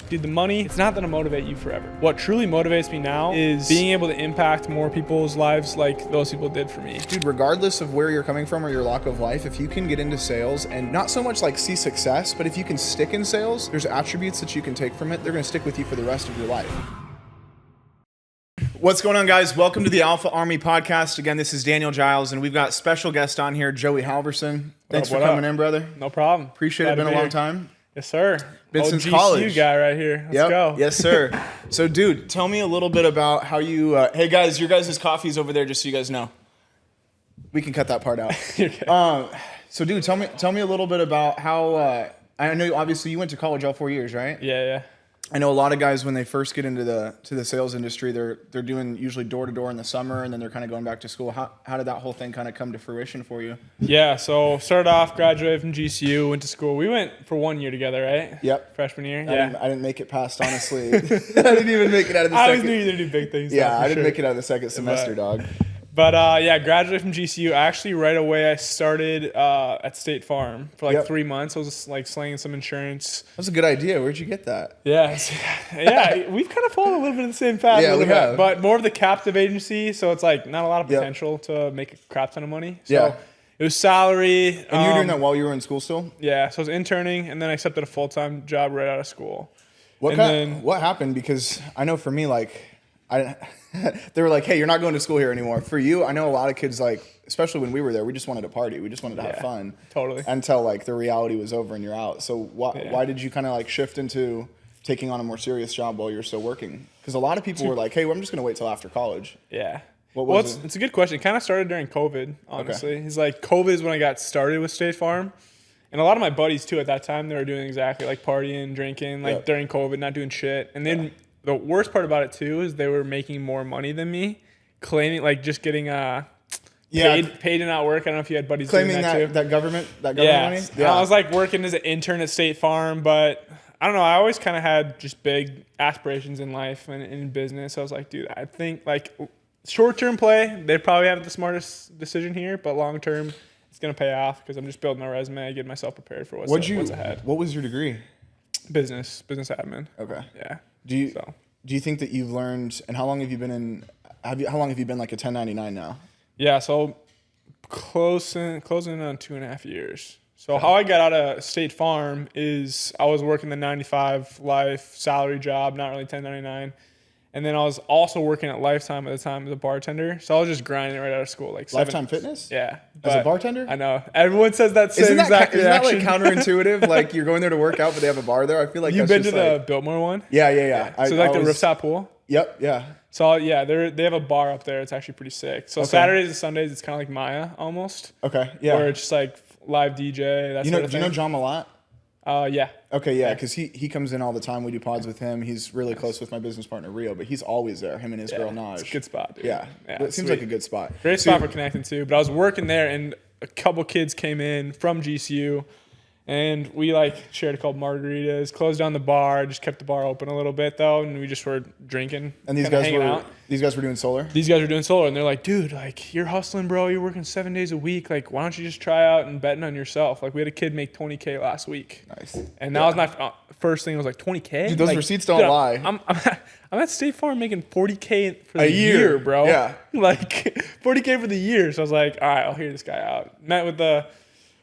dude, the money, it's not gonna motivate you forever. What truly motivates me now is being able to impact more people's lives like those people did for me. Dude, regardless of where you're coming from or your walk of life, if you can get into sales and not so much like see success, but if you can stick in sales, there's attributes that you can take from it. They're gonna stick with you for the rest of your life. What's going on, guys? Welcome to the Alpha Army podcast. Again, this is Daniel Giles, and we've got special guest on here, Joey Halvorson. Thanks for coming in, brother. No problem. Appreciate it. Been a long time. Yes, sir. Been since college. guy right here. Let's go. Yes, sir. So, dude, tell me a little bit about how you. Hey, guys, your guys' coffee's over there, just so you guys know. We can cut that part out. Okay. So, dude, tell me a little bit about how. I know obviously you went to college all 4 years, right? Yeah. I know a lot of guys when they first get into the sales industry, they're doing usually door to door in the summer, and then they're kind of going back to school. How did that whole thing kind of come to fruition for you? Yeah, so started off, graduated from GCU, went to school. We went for 1 year together, right? Yep. Freshman year. I didn't make it past, honestly. I didn't even make it out of the second. I always knew you were gonna do big things. Yeah, I didn't make it out of the second semester, dog. But graduated from GCU. Actually, right away, I started at State Farm for 3 months. I was just like slinging some insurance. That's a good idea. Where'd you get that? Yeah, we've kind of fallen a little bit in the same path. Yeah, we have. But more of the captive agency, so it's like not a lot of potential to make a crap ton of money. So it was salary. And you were doing that while you were in school still? Yeah, so I was interning, and then I accepted a full-time job right out of school. What happened? Because I know for me, they were like, hey, you're not going to school here anymore. For you, I know a lot of kids, especially when we were there, we just wanted to party. We just wanted to have fun. Totally. Until the reality was over and you're out. So why did you kind of shift into taking on a more serious job while you're still working? Because a lot of people were like, hey, well, I'm just going to wait till after college. Yeah. It's a good question. It kind of started during COVID, honestly. Okay. It's like COVID is when I got started with State Farm. And a lot of my buddies, too, at that time, they were doing exactly partying, drinking, during COVID, not doing shit. And then the worst part about it, too, is they were making more money than me, claiming, just getting paid to not work. I don't know if you had buddies claiming doing that, too. that government money? Yeah. I was, working as an intern at State Farm, but I don't know. I always kind of had just big aspirations in life and in business. I was like, dude, I think, short-term play, they probably have the smartest decision here, but long-term, it's going to pay off because I'm just building my resume, getting myself prepared for what's ahead. What was your degree? Business admin. Okay. Yeah. Do you think that you've learned, and how long have you been a 1099 now? Yeah, so closing on 2.5 years. So how I got out of State Farm is I was working the 9-to-5 life salary job, not really 1099. And then I was also working at Lifetime at the time as a bartender. So I was just grinding right out of school. Lifetime Fitness? Yeah. As a bartender? I know. Everyone says that same exact reaction. Isn't that counterintuitive? You're going there to work out, but they have a bar there? I feel like you've been to the Biltmore one? Yeah. So the rooftop pool? Yep, yeah. So yeah, they have a bar up there. It's actually pretty sick. So Saturdays and Sundays, it's kind of like Maya almost. Okay, yeah. Where it's just live DJ, Do you know John Malat? Yeah. Okay, yeah, because he comes in all the time. We do pods with him. He's really close with my business partner, Rio, but he's always there, him and his girl, Naj. It's a good spot, dude. Yeah, it seems like a good spot. Great spot for connecting, too. But I was working there, and a couple kids came in from GCU, and we, shared a couple margaritas, closed down the bar, just kept the bar open a little bit, though, and we just were drinking and these guys were doing solar? These guys were doing solar, and they're like, dude, you're hustling, bro. You're working 7 days a week. Why don't you just try out and betting on yourself? We had a kid make $20K last week. Nice. And that was my first thing. I was like, $20K? Dude, those receipts don't lie. I'm at State Farm making $40K for the year, bro. Yeah. $40K for the year. So I was like, all right, I'll hear this guy out. Met with the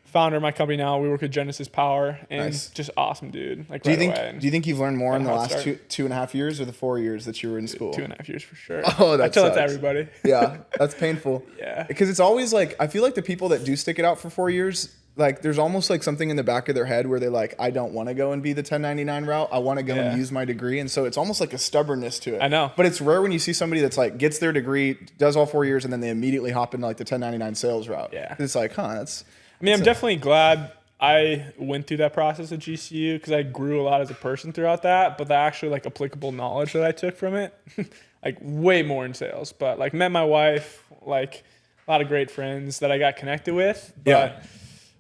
founder of my company now. We work with Genesis Power, and just awesome dude. Do you think you've learned more in the last 2.5 years or the 4 years that you were in school? 2.5 years for sure. Oh, that I tell sucks. it to everybody. Yeah, that's painful. Yeah, because it's always I feel like the people that do stick it out for 4 years, there's almost something in the back of their head where they're I don't want to go and be the 1099 route. I want to go and use my degree, and so it's almost like a stubbornness to it. I know, but it's rare when you see somebody that's gets their degree, does all 4 years, and then they immediately hop into the 1099 sales route. Yeah, it's that's. I'm definitely glad I went through that process at GCU because I grew a lot as a person throughout that, but the actual applicable knowledge that I took from it, way more in sales. But met my wife, a lot of great friends that I got connected with. But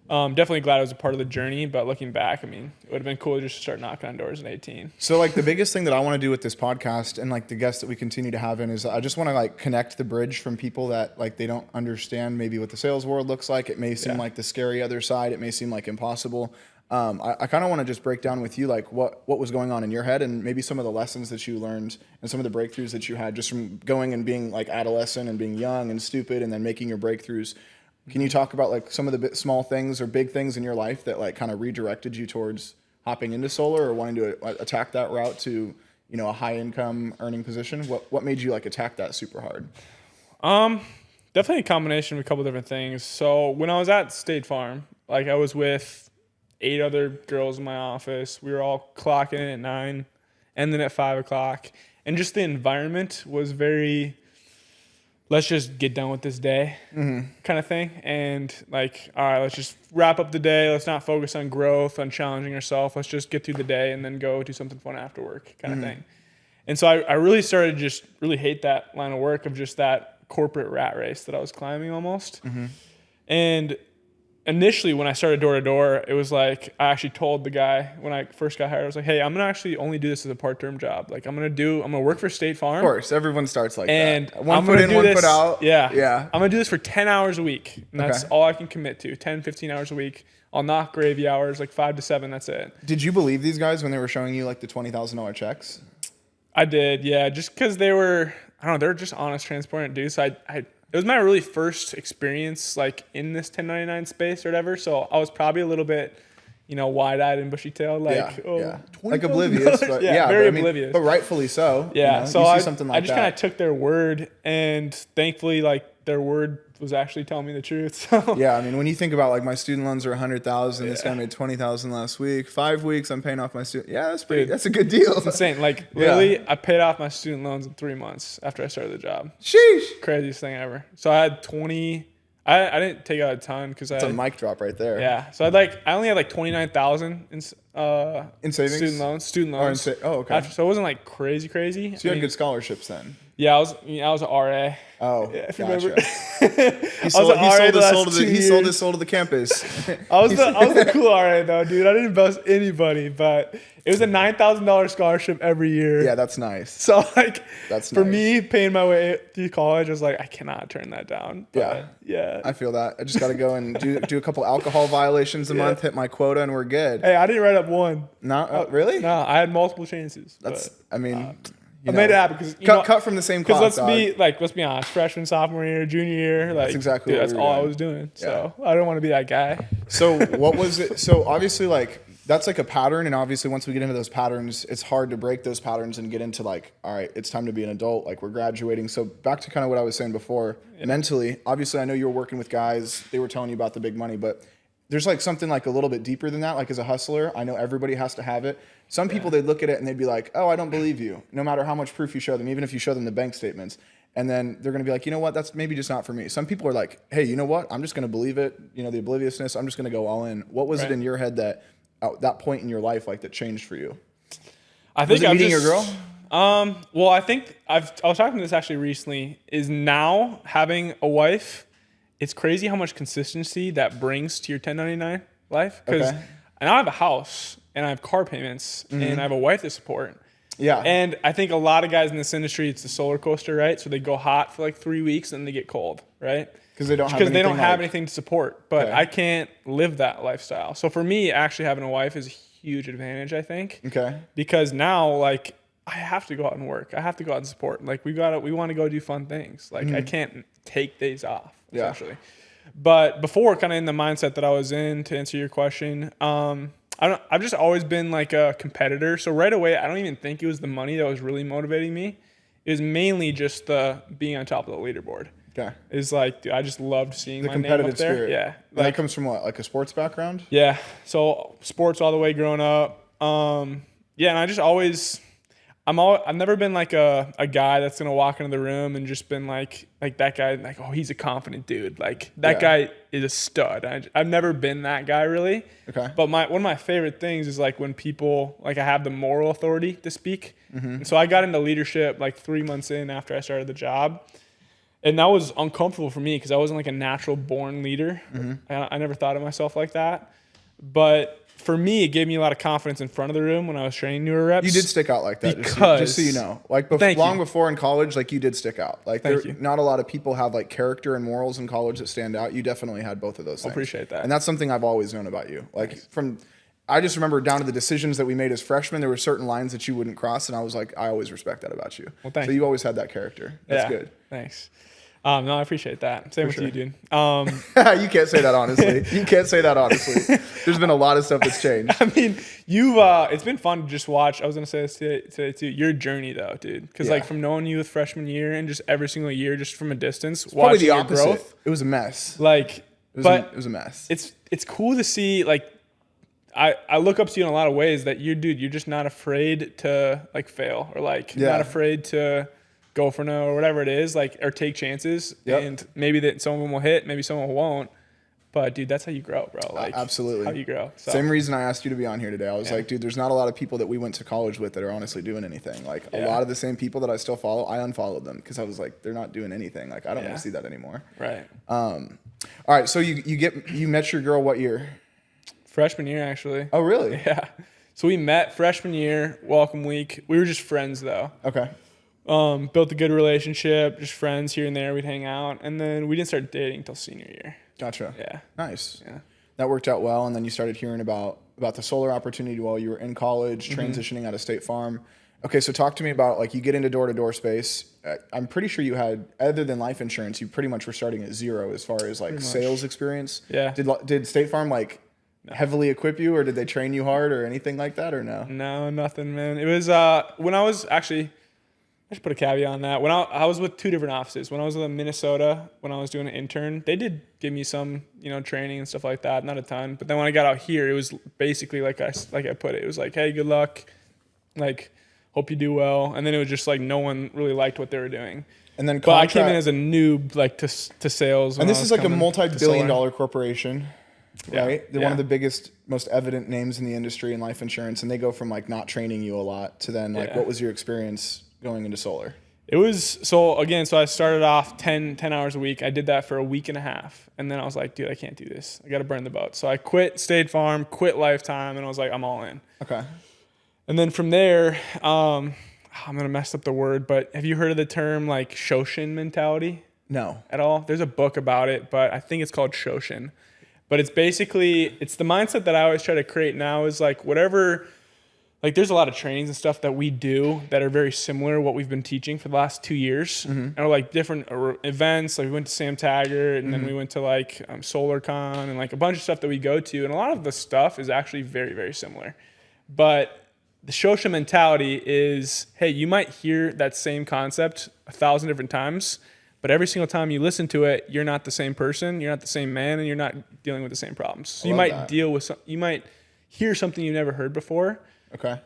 definitely glad I was a part of the journey, but looking back, it would have been cool just to start knocking on doors at 18. So the biggest thing that I want to do with this podcast and the guests that we continue to have in is I just want to connect the bridge from people that they don't understand maybe what the sales world looks like. It may seem like the scary other side. It may seem impossible. I kind of want to just break down with you like what was going on in your head and maybe some of the lessons that you learned and some of the breakthroughs that you had just from going and being like adolescent and being young and stupid and then making your breakthroughs. Can you talk about like some of the small things or big things in your life that like kind of redirected you towards hopping into solar or wanting to attack that route to, you know, a high income earning position? What made you like attack that super hard? Definitely a combination of a couple different things. So when I was at State Farm, like I was with 8 other girls in my office. We were all clocking in at 9, ending at 5 o'clock. And just the environment was very, let's just get done with this day kind of thing. And like, all right, let's just wrap up the day. Let's not focus on growth, on challenging ourselves. Let's just get through the day and then go do something fun after work kind of thing. And so I really started to just really hate that line of work of just that corporate rat race that I was climbing almost. And initially when I started door to door, it was like, I actually told the guy when I first got hired, I was like, hey, I'm going to actually only do this as a part-term job. Like I'm going to work for State Farm. Of course, everyone starts like and that. One foot in, one foot out. Yeah. Yeah. I'm going to do this for 10 hours a week. And that's all I can commit to, 10, 15 hours a week. I'll knock gravy hours, like 5 to 7. That's it. Did you believe these guys when they were showing you like the $20,000 checks? I did. Yeah. Just cause they were just honest, transparent dudes. So it was my really first experience like in this 1099 space or whatever. So I was probably a little bit, you know, wide-eyed and bushy-tailed, like, like oblivious, but very oblivious. But rightfully so. Yeah, you know, so you I see something like just kind of took their word, and thankfully, like their word was actually telling me the truth. So yeah, I mean, when you think about like my student loans are 100,000, this guy made 20,000 last week. 5 weeks, I'm paying off my student. Yeah, that's pretty. That's a good deal. It's insane. Like literally, I paid off my student loans in 3 months after I started the job. Sheesh. Craziest thing ever. So I had 20. I didn't take out a ton because It's a mic drop right there. Yeah. So I only had like 29,000 in savings, student loans. Okay. So it wasn't like crazy. So you had good scholarships then. Yeah, I was an RA. Oh, yeah, if gotcha. You remember. He sold his soul to the campus. I was the cool RA though, dude. I didn't bust anybody, but it was a $9,000 scholarship every year. Yeah, that's nice. So like, that's for nice. me paying my way through college, I was like, I cannot turn that down. But, yeah. I feel that. I just got to go and do a couple alcohol violations a month, hit my quota, and we're good. Hey, I didn't write up one. No, really? No, I had multiple chances. That's. I mean. I made it happen because cut from the same class. Let's be honest, freshman, sophomore year, junior year, like that's exactly dude, that's all I was doing. So I don't want to be that guy. So what was it? So obviously, like that's like a pattern, and obviously, once we get into those patterns, it's hard to break those patterns and get into like, all right, it's time to be an adult. Like we're graduating. So back to kind of what I was saying before, mentally. Obviously, I know you were working with guys. They were telling you about the big money, but there's like something like a little bit deeper than that. Like as a hustler, I know everybody has to have it. Some people, they'd look at it and they'd be like, oh, I don't believe you. No matter how much proof you show them, even if you show them the bank statements. And then they're going to be like, you know what? That's maybe just not for me. Some people are like, hey, you know what? I'm just going to believe it. You know, the obliviousnness. I'm just going to go all in. What was it in your head that at that point in your life, like that changed for you? I think was it meeting your girl? Well, I think I was talking to this actually recently, is now having a wife, it's crazy how much consistency that brings to your 1099 life. Because I now have a house and I have car payments and I have a wife to support. Yeah. And I think a lot of guys in this industry, it's a solar coaster, right? So they go hot for like 3 weeks and they get cold, right? Because they don't have anything to support. But I can't live that lifestyle. So for me, actually having a wife is a huge advantage, I think. Okay. Because now, like, I have to go out and work. I have to go out and support. Like, we want to go do fun things. Like, I can't take days off, essentially. But before, kind of in the mindset that I was in, to answer your question, I've just always been like a competitor. So right away, I don't even think it was the money that was really motivating me. It was mainly just the being on top of the leaderboard. Okay. It's like, dude, I just loved seeing the my competitive name up there. Spirit. Yeah. Like, that comes from what, like a sports background? Yeah. So sports all the way growing up. And I just always, I've never been like a guy that's gonna walk into the room and just been like that guy, like, oh, he's a confident dude. Like that guy is a stud. I've never been that guy really. Okay. But one of my favorite things is like when people, like I have the moral authority to speak. And so I got into leadership like 3 months in after I started the job. And that was uncomfortable for me because I wasn't like a natural born leader. I never thought of myself like that. But for me, it gave me a lot of confidence in front of the room when I was training newer reps. You did stick out like that, because, just so you know. Like long before in college, like you did stick out. Like not a lot of people have like character and morals in college that stand out. You definitely had both of those things. I appreciate that. And that's something I've always known about you. Like I just remember down to the decisions that we made as freshmen, there were certain lines that you wouldn't cross, and I was like, I always respect that about you. Well, thanks. So you always had that character. That's good. Thanks. No, I appreciate that. Same with you, dude. You can't say that honestly. You can't say that honestly. There's been a lot of stuff that's changed. I mean, it's been fun to just watch. I was gonna say this today too. Your journey though, dude. Because like from knowing you with freshman year and just every single year, just from a distance, watching Probably the your opposite. growth. It was a mess. Like, It was a mess. It's cool to see. Like, I look up to you in a lot of ways that you're just not afraid to like fail or like not afraid to go for no or whatever it is, like, or take chances. And maybe that some of them will hit, maybe some of them won't. But dude, that's how you grow, bro. Like, absolutely. How you grow. So. Same reason I asked you to be on here today. I was like, dude, there's not a lot of people that we went to college with that are honestly doing anything. Like a lot of the same people that I still follow, I unfollowed them because I was like, they're not doing anything. Like I don't want to see that anymore. Right. All right. So you met your girl what year? Freshman year, actually. Oh, really? Yeah. So we met freshman year, welcome week. We were just friends though. Okay. Built a good relationship, just friends here and there. We'd hang out, and then we didn't start dating until senior year. Gotcha. Yeah. Nice. Yeah. That worked out well, and then you started hearing about the solar opportunity while you were in college, transitioning out of State Farm. Okay, so talk to me about, like, you get into door-to-door space. I'm pretty sure you had, other than life insurance, you pretty much were starting at zero as far as, like, sales experience. Yeah. Did State Farm, like, heavily equip you, or did they train you hard or anything like that, or no? No, nothing, man. It was when I was actually, I should put a caveat on that. When I was with two different offices. When I was in Minnesota, when I was doing an intern, they did give me some, training and stuff like that, not a ton. But then when I got out here, it was basically like I put it. It was like, hey, good luck, like, hope you do well. And then it was just like no one really liked what they were doing. And then but I came in as a noob, like to sales. And this is like a multi-billion-dollar corporation. Right? They're one of the biggest, most evident names in the industry in life insurance, and they go from like not training you a lot to then like, what was your experience going into solar? It was, so I started off 10 hours a week. I did that for a week and a half, and then I was like, dude, I can't do this. I got to burn the boat. So I quit State Farm, quit Lifetime, and I was like, I'm all in. Okay. And then from there, I'm going to mess up the word, but have you heard of the term like Shoshin mentality? No. At all? There's a book about it, but I think it's called Shoshin. But it's basically, it's the mindset that I always try to create now is like whatever, like there's a lot of trainings and stuff that we do that are very similar to what we've been teaching for the last 2 years. Or like different events, like we went to Sam Taggart and then we went to like SolarCon and like a bunch of stuff that we go to. And a lot of the stuff is actually very, very similar. But the Shosha mentality is, hey, you might hear that same concept 1,000 different times, but every single time you listen to it, you're not the same person, you're not the same man, and you're not dealing with the same problems. So you might deal with you might hear something you've never heard before. Okay.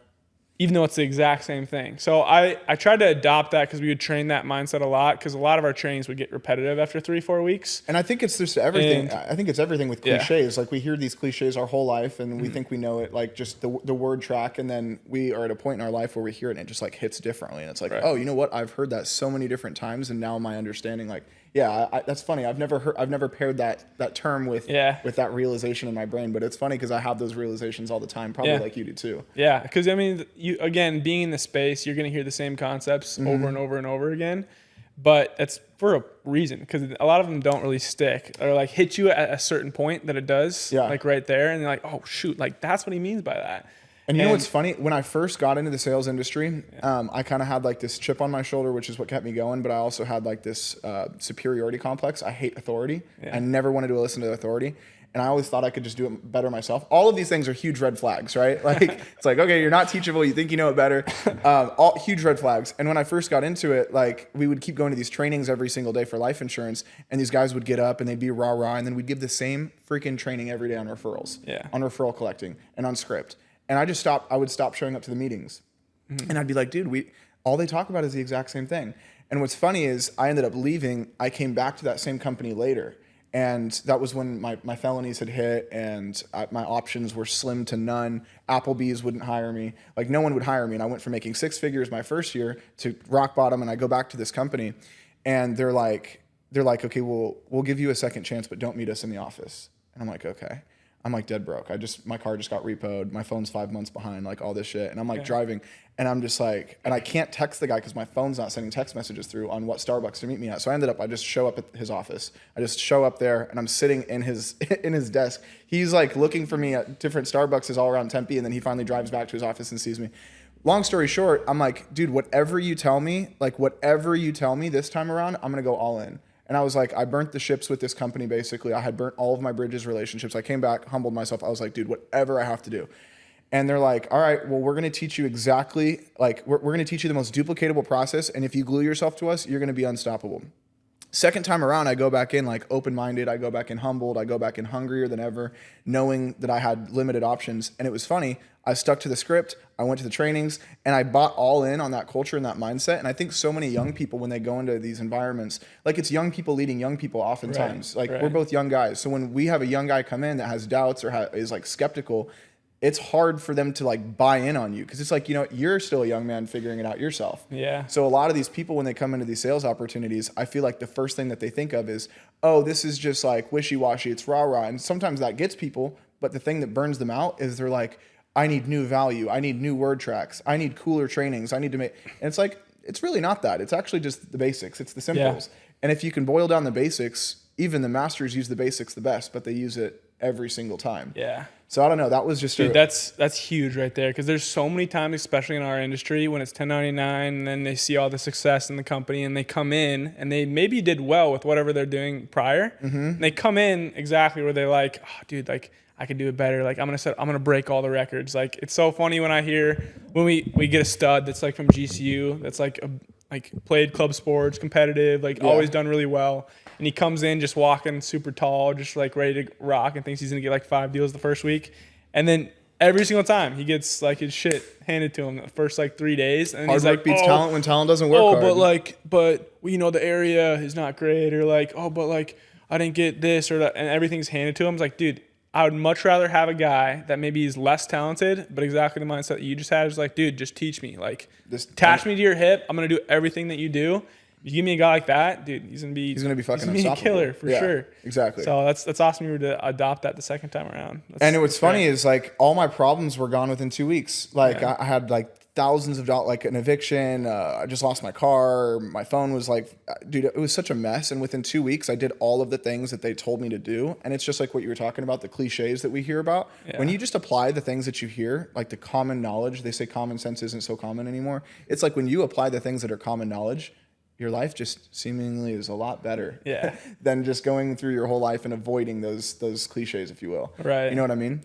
Even though it's the exact same thing. So I tried to adopt that because we would train that mindset a lot because a lot of our trainings would get repetitive after 3-4 weeks. And I think it's just everything. I think it's everything with cliches. Like we hear these cliches our whole life and we think we know it, like just the word track. And then we are at a point in our life where we hear it and it just like hits differently. And it's like, oh, you know what? I've heard that so many different times. And now my understanding, like, that's funny. I've never paired that term with that realization in my brain, but it's funny because I have those realizations all the time, probably like you do too. Yeah, because I mean, again, being in the space, you're going to hear the same concepts over and over and over again, but that's for a reason because a lot of them don't really stick or like hit you at a certain point that it does, like right there, and you're like, oh shoot, like that's what he means by that. And you know what's funny? When I first got into the sales industry, I kind of had like this chip on my shoulder, which is what kept me going. But I also had like this superiority complex. I hate authority. I never wanted to listen to authority. And I always thought I could just do it better myself. All of these things are huge red flags, right? Like, it's like, okay, you're not teachable. You think you know it better. All huge red flags. And when I first got into it, like we would keep going to these trainings every single day for life insurance. And these guys would get up and they'd be rah, rah. And then we'd give the same freaking training every day on referrals, on referral collecting and on script. And I would stop showing up to the meetings. And I'd be like, dude, all they talk about is the exact same thing. And what's funny is I ended up leaving. I came back to that same company later. And that was when my felonies had hit and my options were slim to none. Applebee's wouldn't hire me. Like no one would hire me. And I went from making 6 figures my first year to rock bottom. And I go back to this company and they're like, okay, we'll give you a second chance, but don't meet us in the office. And I'm like, okay. I'm like dead broke. My car just got repoed. My phone's 5 months behind, like all this shit. And I'm like driving and I'm just like, and I can't text the guy because my phone's not sending text messages through on what Starbucks to meet me at. So I just show up at his office. I just show up there and I'm sitting in his desk. He's like looking for me at different Starbucks all around Tempe. And then he finally drives back to his office and sees me. Long story short, I'm like, dude, whatever you tell me this time around, I'm going to go all in. And I was like, I burnt the ships with this company, basically. I had burnt all of my bridges relationships. I came back, humbled myself. I was like, dude, whatever I have to do. And they're like, all right, well, we're going to teach you exactly, like, we're going to teach you the most duplicatable process. And if you glue yourself to us, you're going to be unstoppable. Second time around, I go back in like open-minded. I go back in humbled. I go back in hungrier than ever, knowing that I had limited options. And it was funny. I stuck to the script. I went to the trainings and I bought all in on that culture and that mindset. And I think so many young people, when they go into these environments, like it's young people leading young people oftentimes. We're both young guys. So when we have a young guy come in that has doubts or is like skeptical, it's hard for them to like buy in on you because it's like, you know, you're still a young man figuring it out yourself. Yeah. So a lot of these people, when they come into these sales opportunities, I feel like the first thing that they think of is, oh, this is just like wishy-washy. It's rah-rah. And sometimes that gets people. But the thing that burns them out is they're like, I need new value. I need new word tracks. I need cooler trainings. I need to make, and it's like, it's really not that. It's actually just the basics. It's the simples. Yeah. And if you can boil down the basics, even the masters use the basics the best, but they use it every single time. Yeah. So I don't know. That was just that's huge right there because there's so many times, especially in our industry, when it's 1099 and then they see all the success in the company and they come in and they maybe did well with whatever they're doing prior. Mm-hmm. And they come in exactly where they're like, oh, dude, like I could do it better. Like I'm gonna break all the records. Like it's so funny when I hear when we get a stud that's like from GCU that's like played club sports, competitive, always done really well. And he comes in just walking super tall, just like ready to rock and thinks he's going to get like 5 deals the first week. And then every single time he gets like his shit handed to him the first like 3 days. And hard he's work like, beats talent when talent doesn't work hard. but you know, the area is not great or like, I didn't get this or that. And everything's handed to him. It's like, dude, I would much rather have a guy that maybe is less talented, but exactly the mindset that you just had is like, dude, just teach me. Like, attach me to your hip. I'm going to do everything that you do. You give me a guy like that, dude, he's gonna be fucking unstoppable. A killer for sure. Exactly. So that's awesome you were to adopt that the second time around. What's funny is like all my problems were gone within 2 weeks. Like I had like thousands of dollars, like an eviction. I just lost my car. My phone was like, dude, it was such a mess. And within 2 weeks, I did all of the things that they told me to do. And it's just like what you were talking about, the cliches that we hear about. Yeah. When you just apply the things that you hear, like the common knowledge, they say common sense isn't so common anymore. It's like when you apply the things that are common knowledge, your life just seemingly is a lot better than just going through your whole life and avoiding those cliches, if you will. Right. You know what I mean?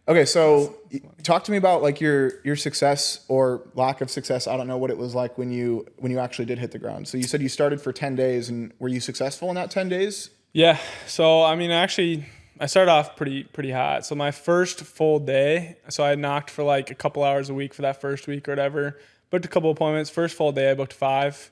Okay, so talk to me about like your success or lack of success. I don't know what it was like when you actually did hit the ground. So you said you started for 10 days, and were you successful in that 10 days? Yeah. So I mean, actually, I started off pretty hot. So my first full day, so I knocked for like a couple hours a week for that first week or whatever. Booked a couple appointments. First full day, I booked 5.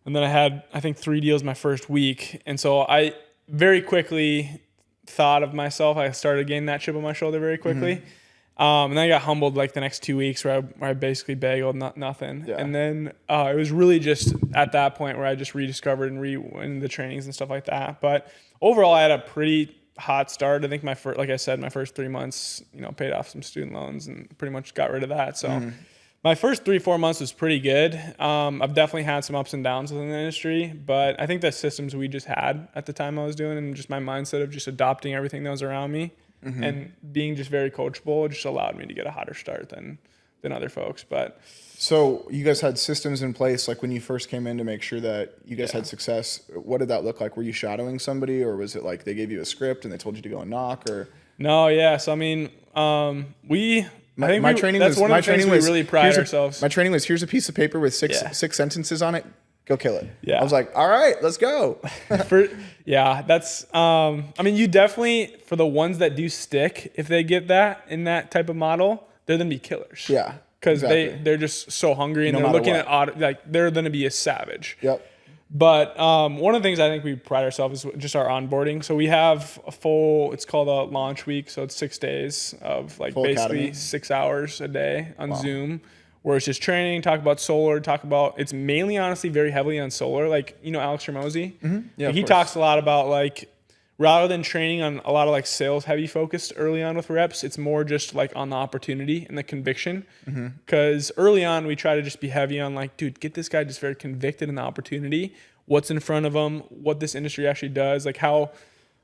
And then I had, I think, 3 deals my first week. And so I very quickly thought of myself. I started getting that chip on my shoulder very quickly. Mm-hmm. And then I got humbled like the next 2 weeks where I basically bageled nothing. Yeah. And then it was really just at that point where I just rediscovered and the trainings and stuff like that. But overall, I had a pretty hot start. I think my first 3 months, paid off some student loans and pretty much got rid of that. So my first 3-4 months was pretty good. I've definitely had some ups and downs within the industry, but I think the systems we just had at the time I was doing and just my mindset of just adopting everything that was around me and being just very coachable just allowed me to get a hotter start than other folks. But so you guys had systems in place like when you first came in to make sure that you guys had success. What did that look like? Were you shadowing somebody, or was it like they gave you a script and they told you to go and knock? Or no, yeah. So I mean, my training was really pride ourselves. My training was, here's a piece of paper with six sentences on it. Go kill it. Yeah. I was like, all right, let's go. That's, I mean, you definitely, for the ones that do stick, if they get that in that type of model, they're going to be killers. Yeah. Because they're just so hungry and they're looking at, they're going to be a savage. Yep. But one of the things I think we pride ourselves is just our onboarding. So we have it's called a launch week. So it's 6 days of full basically academy. 6 hours a day on Zoom, where it's just training, talk about solar, it's mainly honestly very heavily on solar. Like, Alex Ramosi, he talks a lot about rather than training on a lot of like sales heavy focused early on with reps, it's more just like on the opportunity and the conviction. Because early on, we try to just be heavy on like, dude, get this guy just very convicted in the opportunity, what's in front of him, what this industry actually does, like how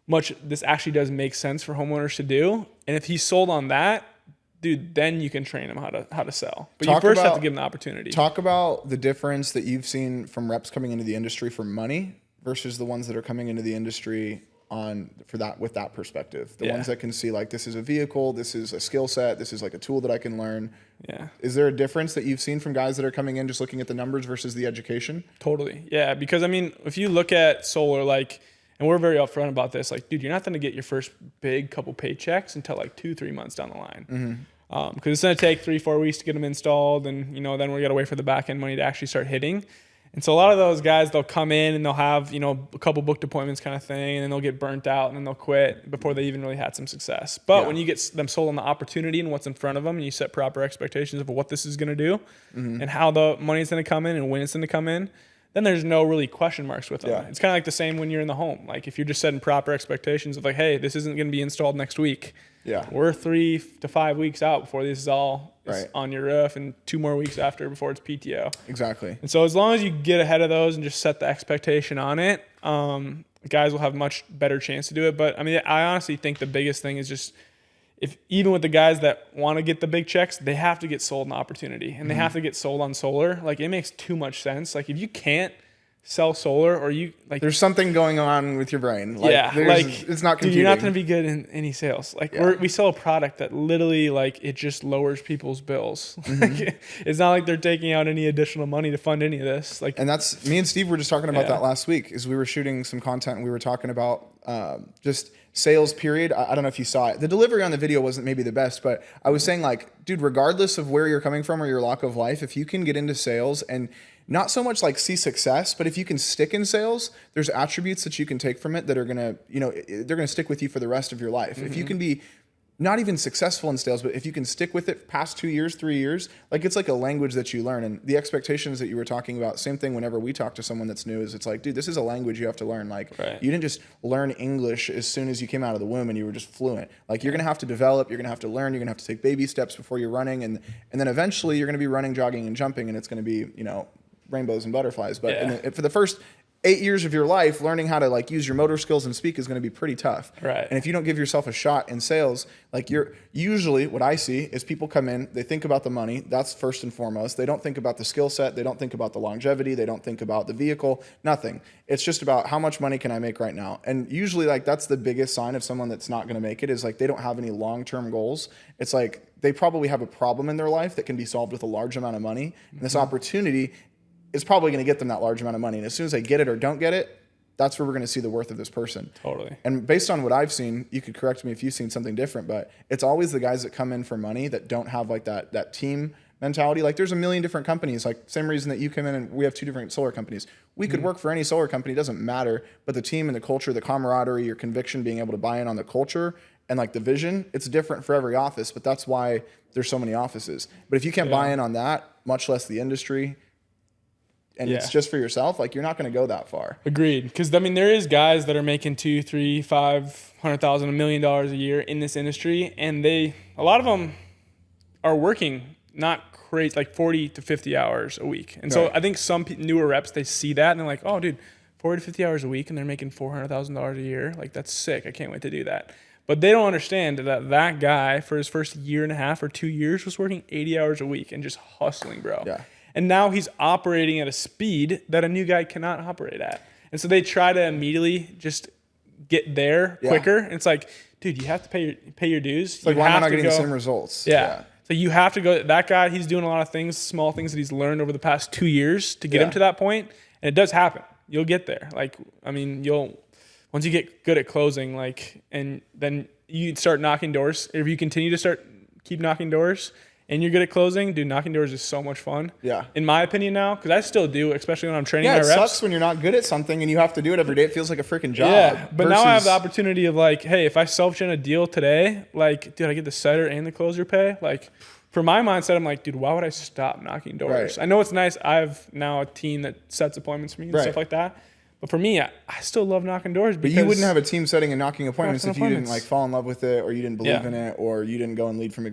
much this actually does make sense for homeowners to do. And if he's sold on that, dude, then you can train him how to sell. But you first have to give him the opportunity. Talk about the difference that you've seen from reps coming into the industry for money versus the ones that are coming into the industry with that perspective. The ones that can see like, this is a vehicle, this is a skill set, this is like a tool that I can learn. Yeah. Is there a difference that you've seen from guys that are coming in just looking at the numbers versus the education? Totally. Yeah. Because I mean, if you look at solar, like, and we're very upfront about this, like, dude, you're not going to get your first big couple paychecks until like 2-3 months down the line. Because it's going to take 3-4 weeks to get them installed. And, then we got to wait for the back end money to actually start hitting. And so a lot of those guys, they'll come in and they'll have, a couple booked appointments kind of thing, and then they'll get burnt out and then they'll quit before they even really had some success. But when you get them sold on the opportunity and what's in front of them, and you set proper expectations of what this is going to do and how the money's going to come in and when it's going to come in, then there's no really question marks with them. Yeah. It's kind of like the same when you're in the home. Like if you're just setting proper expectations of like, hey, this isn't going to be installed next week. Yeah. We're 3 to 5 weeks out before this is all on your roof, and 2 more weeks after before it's PTO. Exactly. And so as long as you get ahead of those and just set the expectation on it, guys will have much better chance to do it. But I mean, I honestly think the biggest thing is just, if even with the guys that want to get the big checks, they have to get sold an opportunity, and they have to get sold on solar. Like it makes too much sense. Like if you can't sell solar, or you like, there's something going on with your brain. Like, it's not computing. Dude, you're not going to be good in any sales. Like we sell a product that literally like it just lowers people's bills. Like, it's not like they're taking out any additional money to fund any of this. Like, and that's me and Steve were just talking about that last week. Is we were shooting some content and we were talking about just sales period. I don't know if you saw it. The delivery on the video wasn't maybe the best, but I was saying like, dude, regardless of where you're coming from or your walk of life, if you can get into sales and not so much like see success, but if you can stick in sales, there's attributes that you can take from it that are gonna, they're gonna stick with you for the rest of your life. If you can be not even successful in sales, but if you can stick with it past 2 years, 3 years, like it's like a language that you learn. And the expectations that you were talking about, same thing whenever we talk to someone that's new, is it's like, dude, this is a language you have to learn. Like you didn't just learn English as soon as you came out of the womb and you were just fluent. Like you're gonna have to develop, you're gonna have to learn, you're gonna have to take baby steps before you're running. And then eventually you're gonna be running, jogging, and jumping, and it's gonna be, rainbows and butterflies. But for the first 8 years of your life, learning how to like use your motor skills and speak is going to be pretty tough. Right. And if you don't give yourself a shot in sales, like you're usually, what I see is people come in, they think about the money. That's first and foremost. They don't think about the skill set. They don't think about the longevity. They don't think about the vehicle, nothing. It's just about how much money can I make right now? And usually like that's the biggest sign of someone that's not going to make it, is like they don't have any long-term goals. It's like they probably have a problem in their life that can be solved with a large amount of money. And this opportunity is probably going to get them that large amount of money. And as soon as they get it or don't get it, that's where we're going to see the worth of this person. Totally. And based on what I've seen, you could correct me if you've seen something different, but it's always the guys that come in for money that don't have like that team mentality. Like there's a million different companies, like same reason that you come in and we have 2 different solar companies. We could work for any solar company, it doesn't matter, but the team and the culture, the camaraderie, your conviction, being able to buy in on the culture and like the vision, it's different for every office, but that's why there's so many offices. But if you can't buy in on that, much less the industry, and it's just for yourself, like you're not going to go that far. Agreed. Because I mean, there is guys that are making 2, 3, 500,000, $1 million a year in this industry, and a lot of them are working not crazy, like 40 to 50 hours a week. And so I think some newer reps, they see that and they're like, oh, dude, 40 to 50 hours a week, and they're making $400,000 a year. Like that's sick. I can't wait to do that. But they don't understand that guy for his first year and a half or 2 years was working 80 hours a week and just hustling, bro. Yeah. And now he's operating at a speed that a new guy cannot operate at. And so they try to immediately just get there quicker. And it's like, dude, you have to pay your dues. It's like, why am I not getting the same results? Yeah. So you have to go. That guy, he's doing a lot of things, small things that he's learned over the past 2 years to get him to that point. And it does happen. You'll get there. Like, I mean, once you get good at closing, like, and then you start knocking doors. If you continue to keep knocking doors, and you're good at closing, dude, knocking doors is so much fun. Yeah. In my opinion now, because I still do, especially when I'm training my reps. Yeah, it sucks when you're not good at something and you have to do it every day. It feels like a freaking job. Yeah, but now I have the opportunity of like, hey, if I self-gen a deal today, like, dude, I get the setter and the closer pay. Like, for my mindset, I'm like, dude, why would I stop knocking doors? Right. I know it's nice. I have now a team that sets appointments for me and stuff like that. But for me, I still love knocking doors. But you wouldn't have a team setting and knocking appointments if you didn't like fall in love with it, or you didn't believe in it, or you didn't go and lead from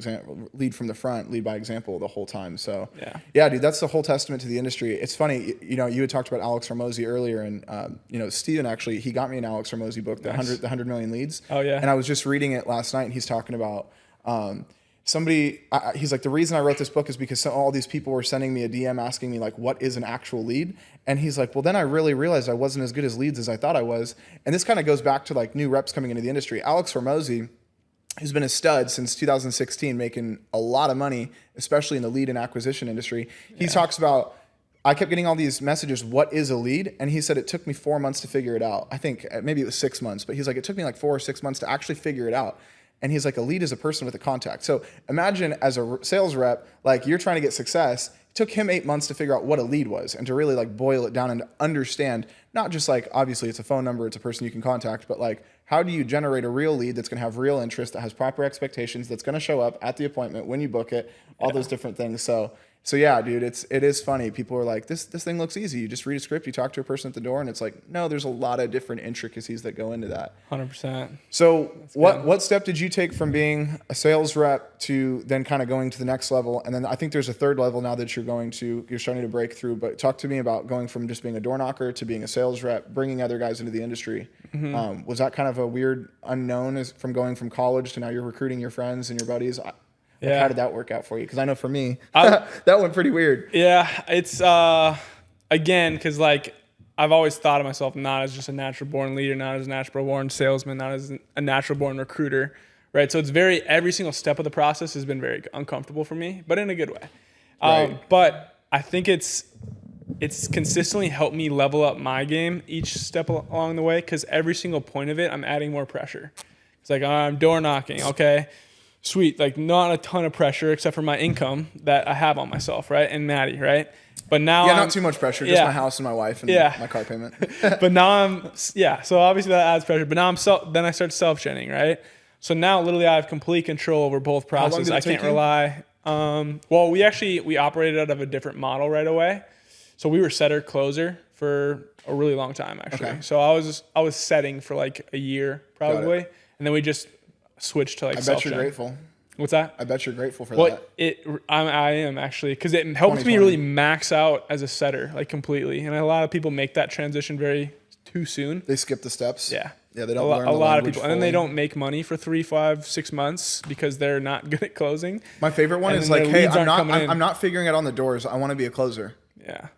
the front, lead by example the whole time. So yeah, dude, that's the whole testament to the industry. It's funny, you know, you had talked about Alex Hormozi earlier, and you know, Steven actually, he got me an Alex Hormozi book, the 100 Million Leads. Oh yeah. And I was just reading it last night, and he's talking about he's like, the reason I wrote this book is because all these people were sending me a DM asking me like, what is an actual lead? And he's like, well, then I really realized I wasn't as good as leads as I thought I was. And this kind of goes back to like new reps coming into the industry. Alex Hormozi, who's been a stud since 2016, making a lot of money, especially in the lead and acquisition industry. He talks about, I kept getting all these messages, what is a lead? And he said, it took me 4 months to figure it out. I think maybe it was 6 months, but he's like, it took me like 4 or 6 months to actually figure it out. And he's like, a lead is a person with a contact. So imagine as a sales rep, like you're trying to get success. It took him 8 months to figure out what a lead was and to really like boil it down and understand, not just like, obviously it's a phone number, it's a person you can contact, but like, how do you generate a real lead that's going to have real interest, that has proper expectations, that's going to show up at the appointment when you book it, all those different things. So yeah, dude, it is funny. People are like, this thing looks easy. You just read a script, you talk to a person at the door, and it's like, no, there's a lot of different intricacies that go into that. 100%. So what step did you take from being a sales rep to then kind of going to the next level? And then I think there's a third level now that you're starting to break through. But talk to me about going from just being a door knocker to being a sales rep, bringing other guys into the industry. Mm-hmm. Was that kind of a weird unknown from going from college to now you're recruiting your friends and your buddies? Like, how did that work out for you? Because I know for me, that went pretty weird. Yeah, it's, again, because like I've always thought of myself not as just a natural born leader, not as a natural born salesman, not as a natural born recruiter, right? So it's every single step of the process has been very uncomfortable for me, but in a good way. Right. But I think it's consistently helped me level up my game each step along the way, because every single point of it, I'm adding more pressure. It's like, I'm door knocking, okay. Sweet, like not a ton of pressure except for my income that I have on myself, right? And Maddie, right? But now not too much pressure, just my house and my wife and my car payment. But now so obviously that adds pressure. But now then I start self-genning, right? So now literally I have complete control over both processes. I can't rely. Well, we operated out of a different model right away. So we were setter closer for a really long time actually. Okay. So I was setting for like a year probably, and then we just switched to like self-gen. I bet you're grateful. What's that? I bet you're grateful for that. I am actually, because it helps me really max out as a setter, like completely. And a lot of people make that transition too soon. They skip the steps. Yeah. Yeah, they don't learn a the lot of people, fully. and then they don't make money for 3, 5, 6 months because they're not good at closing. My favorite one is like, hey, I'm not figuring it on the doors. I want to be a closer. Yeah.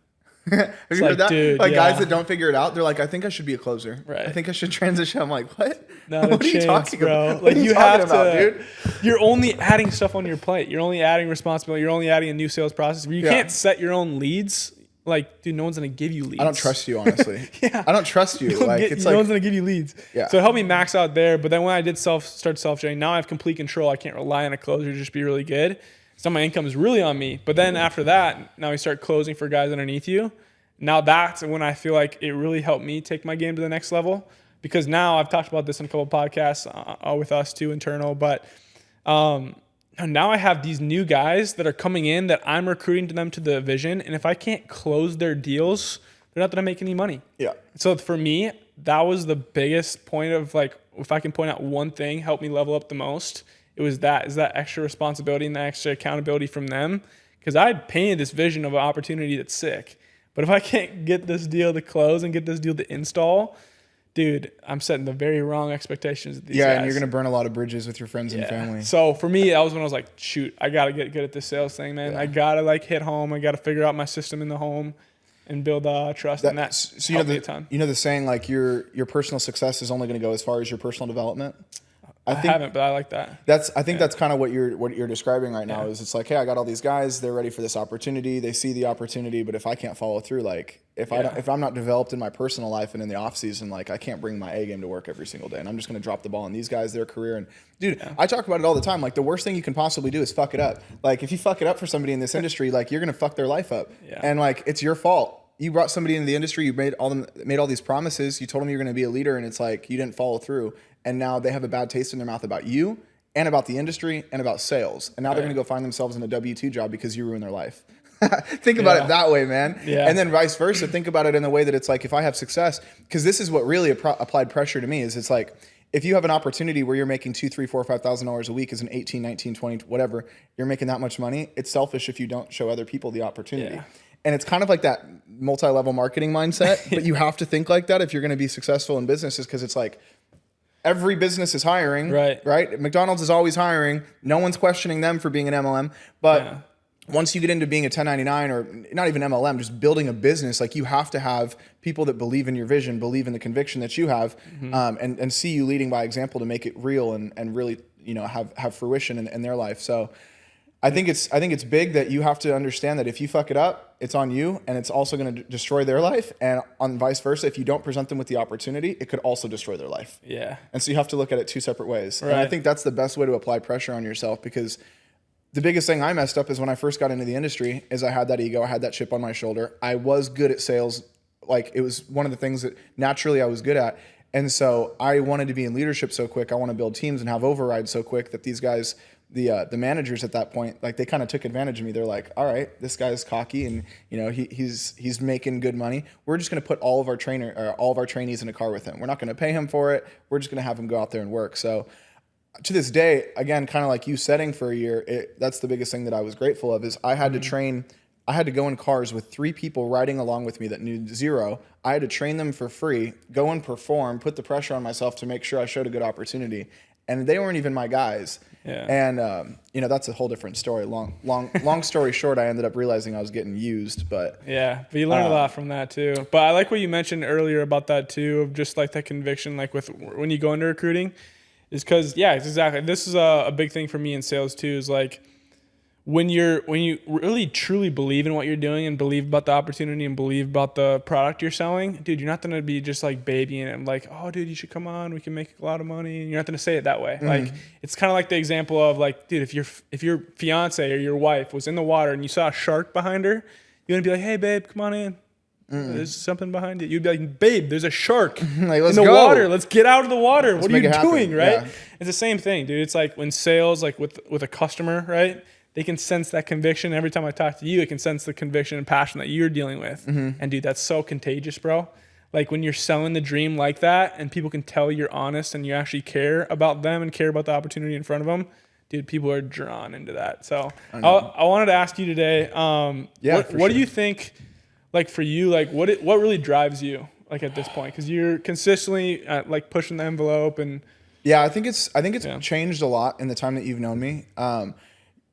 Have you heard that? Dude, guys that don't figure it out, they're like, I think I should be a closer. Right. I think I should transition. I'm like, what? Not what a chance, are you talking bro. about? Like you have to, dude. You're only adding stuff on your plate. You're only adding responsibility. You're only adding a new sales process. You can't set your own leads. Like, dude, no one's gonna give you leads. I don't trust you, honestly. I don't trust you. No one's gonna give you leads. Yeah. So it helped me max out there. But then when I did start self-generating, now I have complete control. I can't rely on a closer to just be really good. So my income is really on me. But then after that, now we start closing for guys underneath you. Now that's when I feel like it really helped me take my game to the next level, because now I've talked about this in a couple of podcasts with us too, internal, but now I have these new guys that are coming in that I'm recruiting to them to the vision. And if I can't close their deals, they're not going to make any money. Yeah. So for me, that was the biggest point of like, if I can point out one thing, help me level up the most, is that extra responsibility and that extra accountability from them. Because I painted this vision of an opportunity that's sick. But if I can't get this deal to close and get this deal to install, dude, I'm setting the very wrong expectations of these guys. And you're going to burn a lot of bridges with your friends and family. So for me, that was when I was like, shoot, I got to get good at this sales thing, man. I got to like hit home. I got to figure out my system in the home and build trust. And that's helped me a ton. You know the saying, like your personal success is only going to go as far as your personal development? I haven't, but I like that. I think that's kind of what you're describing right now. Is it's like, hey, I got all these guys, they're ready for this opportunity, they see the opportunity, but if I can't follow through, like if I'm not developed in my personal life and in the off season, like I can't bring my A game to work every single day, and I'm just going to drop the ball on these guys, their career. And dude, I talk about it all the time. Like the worst thing you can possibly do is fuck it up. Like if you fuck it up for somebody in this industry, like you're going to fuck their life up, and like it's your fault. You brought somebody into the industry, you made all these promises, you told them you're going to be a leader, and it's like you didn't follow through. And now they have a bad taste in their mouth about you and about the industry and about sales. And now they're going to go find themselves in a W-2 job because you ruined their life. Think about it that way, man. Yeah. And then vice versa. Think about it in the way that it's like, if I have success, because this is what really applied pressure to me is it's like, if you have an opportunity where you're making $2,000, $3,000, $4,000, $5,000 a week as an 18, 19, 20, whatever, you're making that much money. It's selfish if you don't show other people the opportunity. Yeah. And it's kind of like that multi-level marketing mindset, but you have to think like that if you're going to be successful in businesses, because it's like every business is hiring, right? McDonald's is always hiring. No one's questioning them for being an MLM. But once you get into being a 1099 or not even MLM, just building a business, like you have to have people that believe in your vision, believe in the conviction that you have, and see you leading by example to make it real and really, you know, have fruition in their life. So I think it's big that you have to understand that if you fuck it up, it's on you, and it's also going to destroy their life. And on vice versa, if you don't present them with the opportunity, it could also destroy their life. Yeah. And so you have to look at it two separate ways. Right. And I think that's the best way to apply pressure on yourself, because the biggest thing I messed up is when I first got into the industry is I had that ego, I had that chip on my shoulder. I was good at sales. Like it was one of the things that naturally I was good at. And so I wanted to be in leadership so quick. I want to build teams and have overrides so quick that these guys, the managers at that point, like they kind of took advantage of me. They're like, all right, this guy's cocky and you know he's making good money. We're just going to put all of our trainees in a car with him. We're not going to pay him for it. We're just going to have him go out there and work. So to this day, again, kind of like you setting for a year, that's the biggest thing that I was grateful of is I had to train. I had to go in cars with 3 people riding along with me that knew zero. I had to train them for free, go and perform, put the pressure on myself to make sure I showed a good opportunity. And they weren't even my guys. Yeah. And, you know, that's a whole different story. Long story short, I ended up realizing I was getting used. But yeah, but you learn a lot from that too. But I like what you mentioned earlier about that too, of just like that conviction, like with when you go into recruiting, is because, yeah, it's exactly. This is a big thing for me in sales too, is like, when you really truly believe in what you're doing and believe about the opportunity and believe about the product you're selling, dude, you're not going to be just like babying it. Like, oh, dude, you should come on. We can make a lot of money. And you're not going to say it that way. Like, it's kind of like the example of like, dude, if your fiance or your wife was in the water and you saw a shark behind her, you're going to be like, hey, babe, come on in. There's something behind it. You'd be like, babe, there's a shark like, in the water. Let's get out of the water. Let's what are you doing, right? Yeah. It's the same thing, dude. It's like when sales, like with a customer, right? They can sense that conviction. Every time I talk to you, it can sense the conviction and passion that you're dealing with. And dude, that's so contagious, bro. Like when you're selling the dream like that and people can tell you're honest and you actually care about them and care about the opportunity in front of them, dude, people are drawn into that. So I wanted to ask you today, what do you think, like for you, like what really drives you like at this point? Because you're consistently like pushing the envelope and I think it's changed a lot in the time that you've known me.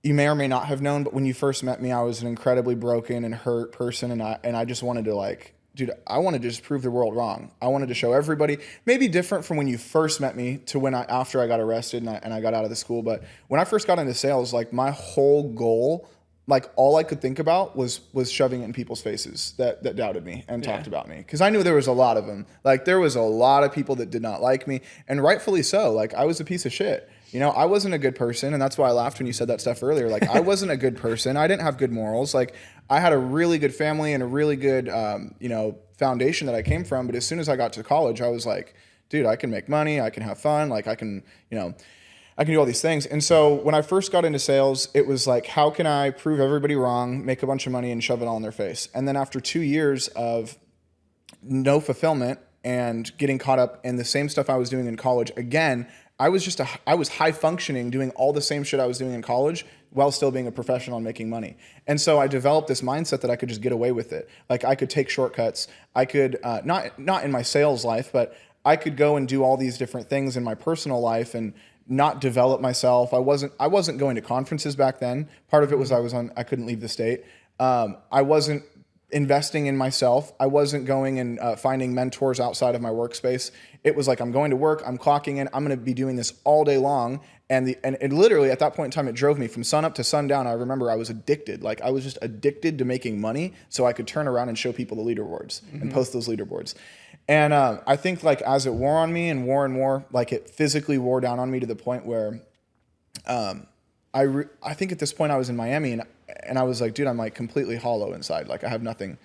You may or may not have known, but when you first met me, I was an incredibly broken and hurt person, and I just wanted to like, dude, I wanted to just prove the world wrong. I wanted to show everybody, maybe different from when you first met me to when after I got arrested and I got out of the school. But when I first got into sales, like my whole goal, like all I could think about was shoving it in people's faces that doubted me and talked about me. Because I knew there was a lot of them. Like there was a lot of people that did not like me, and rightfully so. Like I was a piece of shit. You know, I wasn't a good person, and that's why I laughed when you said that stuff earlier. Like, I wasn't a good person. I didn't have good morals. Like, I had a really good family and a really good, you know, foundation that I came from. But as soon as I got to college, I was like, dude, I can make money. I can have fun. Like, I can, you know, I can do all these things. And so when I first got into sales, it was like, how can I prove everybody wrong, make a bunch of money, and shove it all in their face? And then after 2 years of no fulfillment and getting caught up in the same stuff I was doing in college, again, I was high functioning, doing all the same shit I was doing in college while still being a professional and making money. And so I developed this mindset that I could just get away with it. Like I could take shortcuts. I could, not in my sales life, but I could go and do all these different things in my personal life and not develop myself. I wasn't going to conferences back then. Part of it was I couldn't leave the state. I wasn't investing in myself. I wasn't going and finding mentors outside of my workspace. It was like, I'm going to work, I'm clocking in, I'm going to be doing this all day long. And literally at that point in time, it drove me from sun up to sundown. I remember I was addicted. Like I was just addicted to making money so I could turn around and show people the leaderboards and post those leaderboards. And I think like as it wore on me and more, like it physically wore down on me to the point where I think at this point I was in Miami and I was like, dude, I'm like completely hollow inside. Like I have nothing.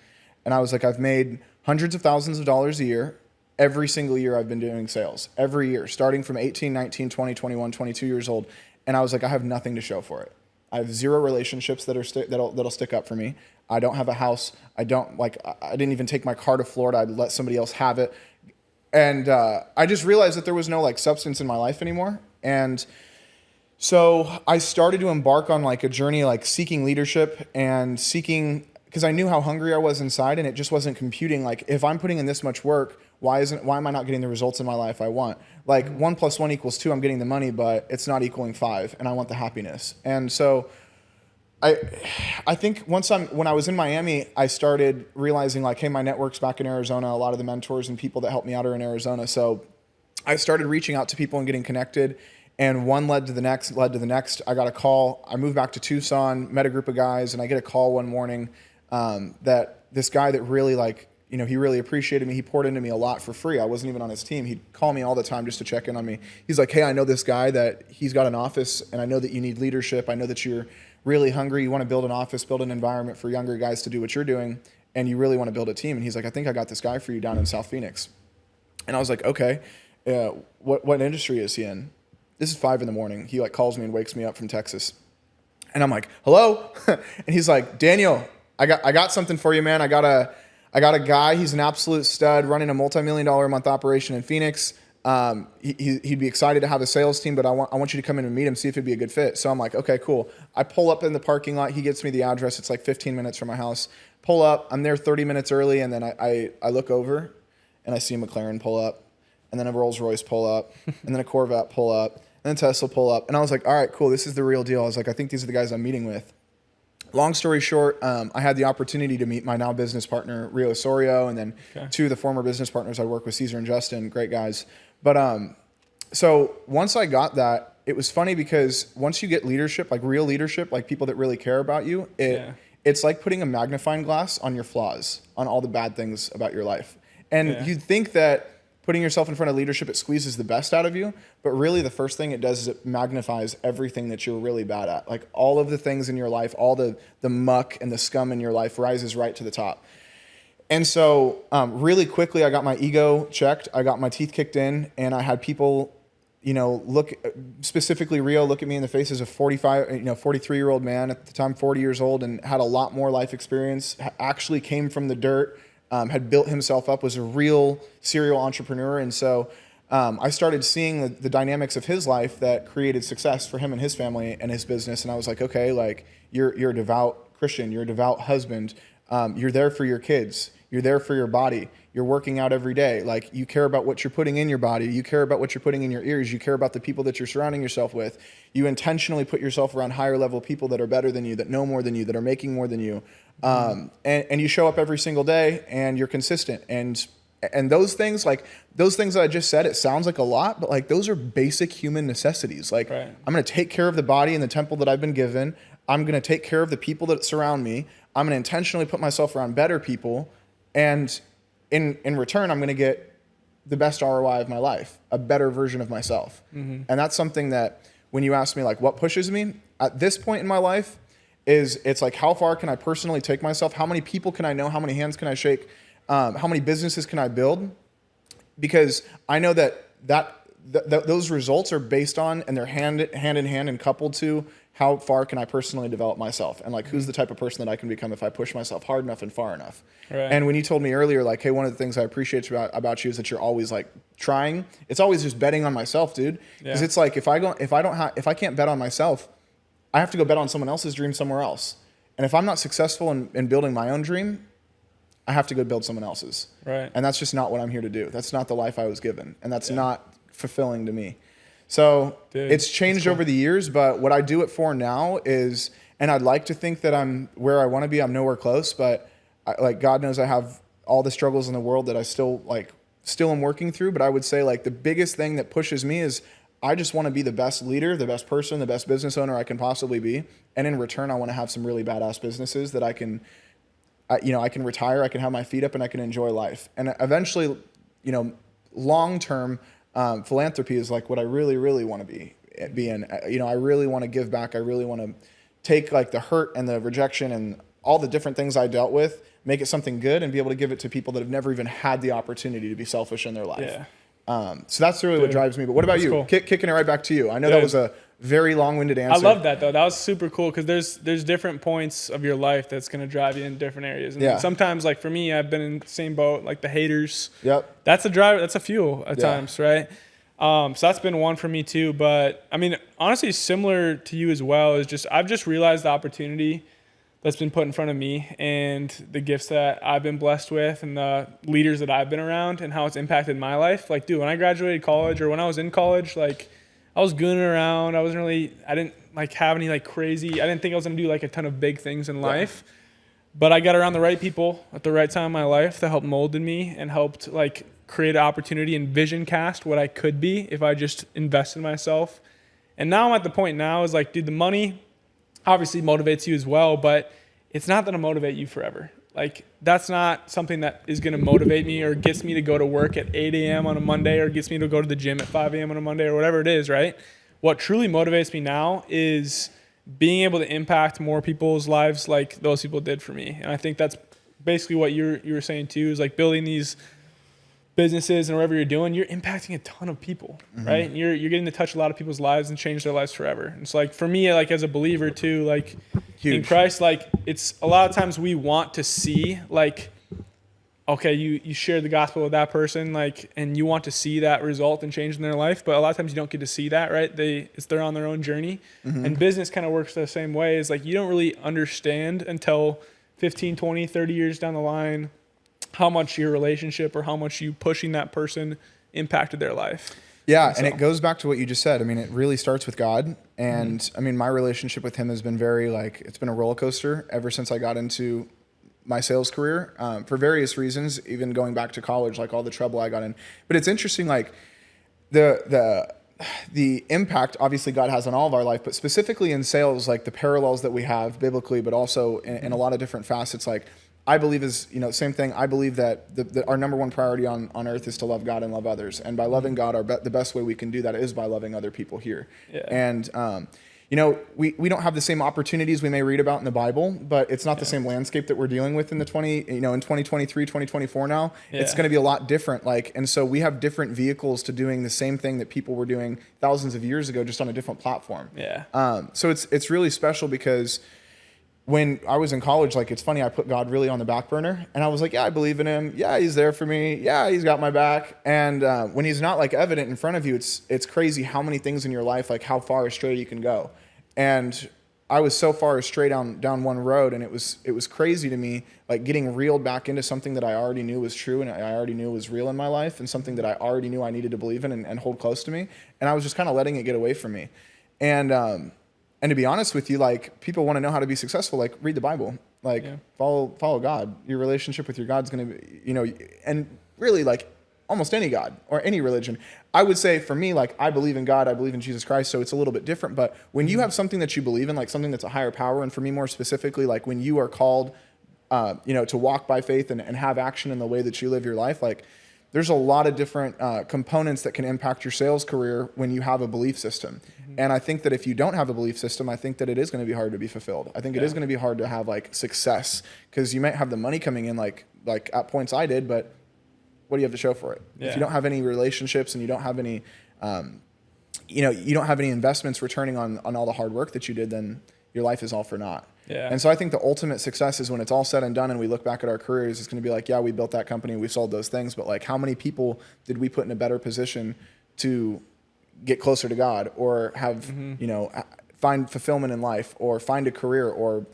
And I was like, I've made hundreds of thousands of dollars a year. Every single year I've been doing sales. Every year, starting from 18, 19, 20, 21, 22 years old. And I was like, I have nothing to show for it. I have 0 relationships that are that'll stick up for me. I don't have a house. I didn't even take my car to Florida. I'd let somebody else have it. And I just realized that there was no like substance in my life anymore. And so I started to embark on like a journey, like seeking leadership and seeking, because I knew how hungry I was inside, and it just wasn't computing. Like, if I'm putting in this much work, why am I not getting the results in my life I want? Like 1 + 1 = 2. I'm getting the money, but it's not equaling 5, and I want the happiness. And so I think when I was in Miami, I started realizing like, hey, my network's back in Arizona. A lot of the mentors and people that help me out are in Arizona. So I started reaching out to people and getting connected, and one led to the next. I got a call. I moved back to Tucson, met a group of guys, and I get a call one morning that this guy that really he really appreciated me. He poured into me a lot for free. I wasn't even on his team. He'd call me all the time just to check in on me. He's like, hey, I know this guy that he's got an office, and I know that you need leadership. I know that you're really hungry. You want to build an office, build an environment for younger guys to do what you're doing, and you really want to build a team. And he's like, I think I got this guy for you down in South Phoenix. And I was like, okay, what industry is he in? This is 5 a.m. He like calls me and wakes me up from Texas. And I'm like, hello? And he's like, Daniel, I got something for you, man. I got a guy. He's an absolute stud running a multi-million-dollar a month operation in Phoenix. He'd be excited to have a sales team, but I want you to come in and meet him, see if it'd be a good fit. So I'm like, okay, cool. I pull up in the parking lot. He gets me the address. It's like 15 minutes from my house. Pull up. I'm there 30 minutes early, and then I look over, and I see a McLaren pull up, and then a Rolls Royce pull up, and then a Corvette pull up, and then Tesla pull up. And I was like, all right, cool. This is the real deal. I was like, I think these are the guys I'm meeting with. Long story short, I had the opportunity to meet my now business partner, Rio Osorio, and then 2 of the former business partners I work with, Caesar and Justin, great guys. But so once I got that, it was funny because once you get leadership, like real leadership, like people that really care about you, it's like putting a magnifying glass on your flaws, on all the bad things about your life. And you'd think that putting yourself in front of leadership, it squeezes the best out of you. But really the first thing it does is it magnifies everything that you're really bad at. Like all of the things in your life, all the muck and the scum in your life rises right to the top. And so really quickly, I got my ego checked. I got my teeth kicked in, and I had people, look, specifically Rio, look at me in the face as a 43-year-old man at the time, 40 years old, and had a lot more life experience, actually came from the dirt, had built himself up, was a real serial entrepreneur. And so I started seeing the dynamics of his life that created success for him and his family and his business. And I was like, okay, like you're a devout Christian, you're a devout husband, you're there for your kids, you're there for your body, you're working out every day. Like you care about what you're putting in your body, you care about what you're putting in your ears, you care about the people that you're surrounding yourself with. You intentionally put yourself around higher level people that are better than you, that know more than you, that are making more than you. And you show up every single day, and you're consistent. And those things that I just said, it sounds like a lot, but like those are basic human necessities. Like I'm going to take care of the body and the temple that I've been given. I'm going to take care of the people that surround me. I'm going to intentionally put myself around better people. And in return, I'm going to get the best ROI of my life, a better version of myself. Mm-hmm. And that's something that when you ask me like what pushes me at this point in my life it's like, how far can I personally take myself? How many people can I know? How many hands can I shake? How many businesses can I build? Because I know that those results are based on, and they're hand in hand and coupled to, how far can I personally develop myself, and like who's the type of person that I can become if I push myself hard enough and far enough. Right. And when you told me earlier, like, hey, one of the things I appreciate about you is that you're always like trying. It's always just betting on myself, dude. Because it's like if I can't bet on myself, I have to go bet on someone else's dream somewhere else. And if I'm not successful in building my own dream, I have to go build someone else's. Right. And that's just not what I'm here to do. That's not the life I was given, and that's not fulfilling to me. So it's changed over the years, but what I do it for now is, and I'd like to think that I'm where I want to be. I'm nowhere close, but like God knows I have all the struggles in the world that I still am working through. But I would say like the biggest thing that pushes me is I just want to be the best leader, the best person, the best business owner I can possibly be. And in return, I want to have some really badass businesses that I can retire, I can have my feet up, and I can enjoy life. And eventually, long-term, philanthropy is like what I really, really want to be in. I really want to give back. I really want to take like the hurt and the rejection and all the different things I dealt with, make it something good, and be able to give it to people that have never even had the opportunity to be selfish in their life. Yeah. So that's really what drives me. But what about you? Cool. Kicking it right back to you. I know that was a very long-winded answer. I love that though. That was super cool because there's different points of your life that's gonna drive you in different areas. And sometimes, like for me, I've been in the same boat, like the haters. Yep. That's a driver. That's a fuel at times, right? So that's been one for me too. But I mean, honestly, similar to you as well. Is just I've just realized the opportunity that's been put in front of me and the gifts that I've been blessed with and the leaders that I've been around and how it's impacted my life. Like, dude, when I graduated college or when I was in college, like I was gooning around. I didn't like have any like crazy, I didn't think I was going to do like a ton of big things in life, but I got around the right people at the right time in my life that helped molded me and helped like create an opportunity and vision cast what I could be if I just invested in myself. And now I'm at the point now is like, dude, the money obviously motivates you as well, but it's not going to motivate you forever. Like that's not something that is going to motivate me or gets me to go to work at 8 a.m. on a Monday or gets me to go to the gym at 5 a.m. on a Monday or whatever it is, right? What truly motivates me now is being able to impact more people's lives like those people did for me. And I think that's basically what you were saying too, is like building these businesses and whatever you're doing, you're impacting a ton of people, right? And you're getting to touch a lot of people's lives and change their lives forever. And so like for me, like as a believer too, like huge. In Christ, like it's a lot of times we want to see like, okay, you share the gospel with that person, like, and you want to see that result and change in their life. But a lot of times you don't get to see that, right? They're on their own journey. And business kind of works the same way. Is like, you don't really understand until 15, 20, 30 years down the line, how much your relationship or how much you pushing that person impacted their life. Yeah, and it goes back to what you just said. I mean, it really starts with God. And I mean, my relationship with him has been very like, it's been a roller coaster ever since I got into my sales career for various reasons, even going back to college, like all the trouble I got in. But it's interesting, like the impact obviously God has on all of our life, but specifically in sales, like the parallels that we have biblically, but also in a lot of different facets, like I believe is, same thing. I believe that our number one priority on earth is to love God and love others. And by loving God, the best way we can do that is by loving other people here. Yeah. And, we don't have the same opportunities we may read about in the Bible, but it's not the same landscape that we're dealing with in in 2023, 2024 now. It's going to be a lot different. And so we have different vehicles to doing the same thing that people were doing thousands of years ago, just on a different platform. Yeah. So it's really special because when I was in college, like, it's funny, I put God really on the back burner, and I was like, yeah, I believe in him. Yeah, he's there for me. Yeah, he's got my back. And when he's not like evident in front of you, it's crazy how many things in your life, like how far astray you can go. And I was so far astray down one road, and it was crazy to me, like getting reeled back into something that I already knew was true and I already knew was real in my life, and something that I already knew I needed to believe in and hold close to me. And I was just kind of letting it get away from me. And to be honest with you, like, people want to know how to be successful. Like, read the Bible. Like, follow God. Your relationship with your God's going to be, and really, like, almost any God or any religion. I would say for me, like, I believe in God. I believe in Jesus Christ. So it's a little bit different. But when you have something that you believe in, like something that's a higher power, and for me more specifically, like when you are called, to walk by faith and have action in the way that you live your life, like, there's a lot of different components that can impact your sales career when you have a belief system. And I think that if you don't have a belief system, I think that it is going to be hard to be fulfilled. I think it is going to be hard to have like success, because you might have the money coming in like at points I did, but what do you have to show for it? If you don't have any relationships and you don't have any, you don't have any investments returning on all the hard work that you did, then your life is all for naught. Yeah. And so I think the ultimate success is when it's all said and done and we look back at our careers, it's going to be like, yeah, we built that company, we sold those things, but like, how many people did we put in a better position to get closer to God, or have, find fulfillment in life, or find a career, or,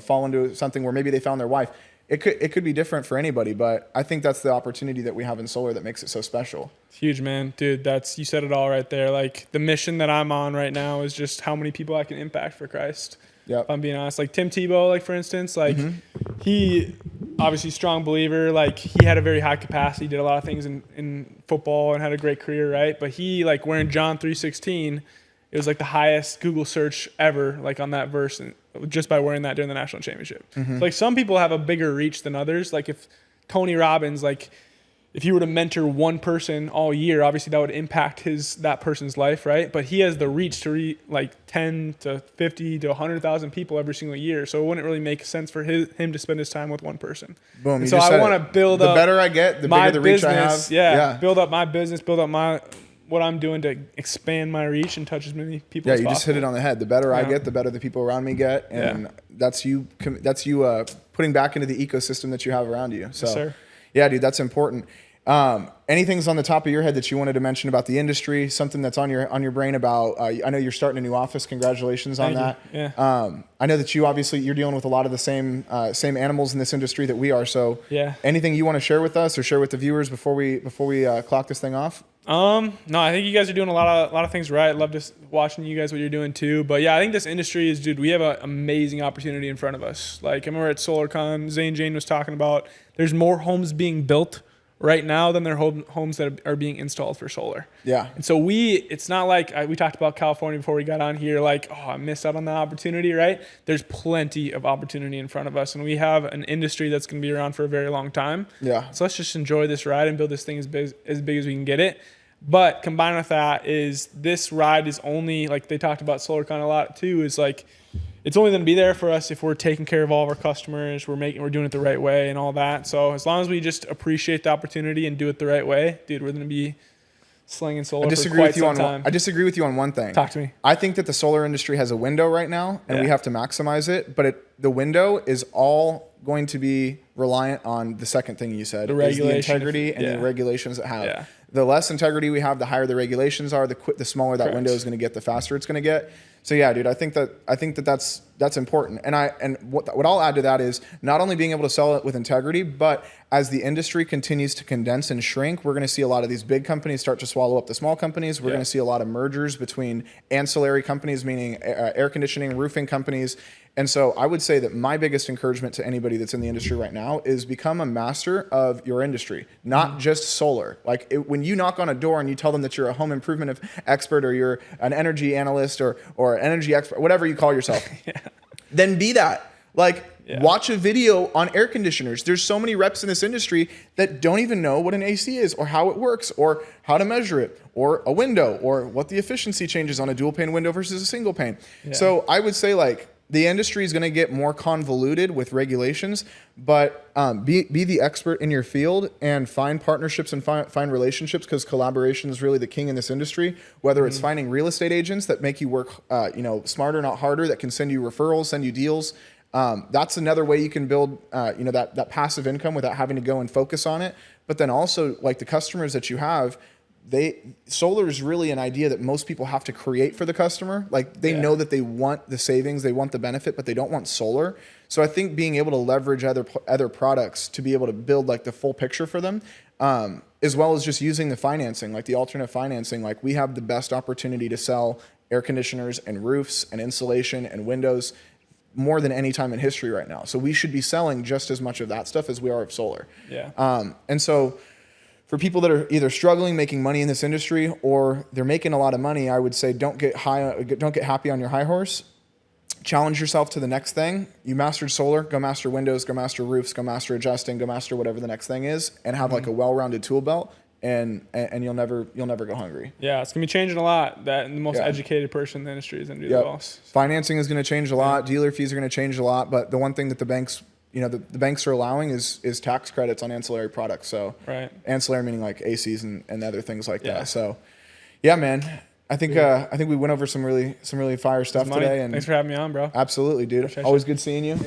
fall into something where maybe they found their wife. It could be different for anybody, but I think that's the opportunity that we have in solar that makes it so special. It's huge, man. Dude, you said it all right there. Like, the mission that I'm on right now is just how many people I can impact for Christ. Yep. If I'm being honest, like Tim Tebow, like for instance, like he obviously strong believer, like he had a very high capacity, did a lot of things in football and had a great career, right? But he, like, wearing John 3:16, it was like the highest Google search ever, like on that verse, and just by wearing that during the national championship. So, like, some people have a bigger reach than others. Like if Tony Robbins, like if you were to mentor one person all year, obviously that would impact that person's life, right? But he has the reach to like 10 to 50 to 100,000 people every single year. So it wouldn't really make sense for him to spend his time with one person. Boom. And so I want to build up. The better I get, the bigger the reach I have. Yeah. Build up my business, build up what I'm doing to expand my reach and touch as many people as you possible. just hit it on the head. The better I get, the better the people around me get. And that's you putting back into the ecosystem that you have around you. So, Yes, sir. Yeah, dude, that's important. Anything's on the top of your head that you wanted to mention about the industry? Something that's on your brain about? I know you're starting a new office. Congratulations on that. Yeah. I know that you're dealing with a lot of the same animals in this industry that we are. So, yeah. Anything you want to share with us or share with the viewers before we clock this thing off? No, I think you guys are doing a lot of things right. Love just watching you guys what you're doing too. But yeah, I think this industry is, dude, we have an amazing opportunity in front of us. Like I remember at SolarCon, Zane Jane was talking about there's more homes being built right now than there are homes that are being installed for solar. Yeah. And so it's not like we talked about California before we got on here, like, oh, I missed out on that opportunity, right? There's plenty of opportunity in front of us. And we have an industry that's going to be around for a very long time. Yeah. So let's just enjoy this ride and build this thing as big as we can get it. But combined with that is this ride is only, like they talked about SolarCon a lot too, is like, it's only going to be there for us if we're taking care of all of our customers, we're doing it the right way and all that. So as long as we just appreciate the opportunity and do it the right way, dude, we're going to be slinging solar for quite some time. I disagree with you on one thing. Talk to me. I think that the solar industry has a window right now, and we have to maximize it. But the window is all going to be reliant on the second thing you said, is the integrity and the regulations that have. Yeah. The less integrity we have, the higher the regulations are. The smaller that window is going to get, the faster it's going to get. So yeah, dude, I think that's important. And what I'll add to that is not only being able to sell it with integrity, but as the industry continues to condense and shrink, we're going to see a lot of these big companies start to swallow up the small companies. We're going to see a lot of mergers between ancillary companies, meaning air conditioning, roofing companies. And so I would say that my biggest encouragement to anybody that's in the industry right now is become a master of your industry, not just solar. Like when you knock on a door and you tell them that you're a home improvement expert or you're an energy analyst or energy expert, whatever you call yourself, then be that. Watch a video on air conditioners. There's so many reps in this industry that don't even know what an AC is or how it works or how to measure it or a window or what the efficiency changes on a dual pane window versus a single pane. Yeah. So I would say the industry is going to get more convoluted with regulations, but be the expert in your field and find partnerships and find relationships, because collaboration is really the king in this industry. Whether it's finding real estate agents that make you work smarter, not harder, that can send you referrals, send you deals. That's another way you can build that passive income without having to go and focus on it. But then also, like, the customers that you have, solar is really an idea that most people have to create for the customer. Like they know that they want the savings, they want the benefit, but they don't want solar. So I think being able to leverage other products to be able to build like the full picture for them, as well as just using the financing, like the alternate financing. Like we have the best opportunity to sell air conditioners and roofs and insulation and windows more than any time in history right now. So we should be selling just as much of that stuff as we are of solar. Yeah. And so for people that are either struggling making money in this industry or they're making a lot of money, I would say don't get happy on your high horse. Challenge yourself to the next thing. You mastered solar, go master windows, go master roofs, go master adjusting, go master whatever the next thing is, and have like a well-rounded tool belt, and you'll never go hungry. Yeah, it's gonna be changing a lot. That the most educated person in the industry is gonna do the most. Financing is gonna change a lot. Dealer fees are gonna change a lot. But the one thing that the banks the banks are allowing is tax credits on ancillary products. So ancillary meaning like ACs and other things like that. So yeah, man. I think we went over some really fire stuff today. And thanks for having me on, bro. Absolutely, dude. Always good seeing you.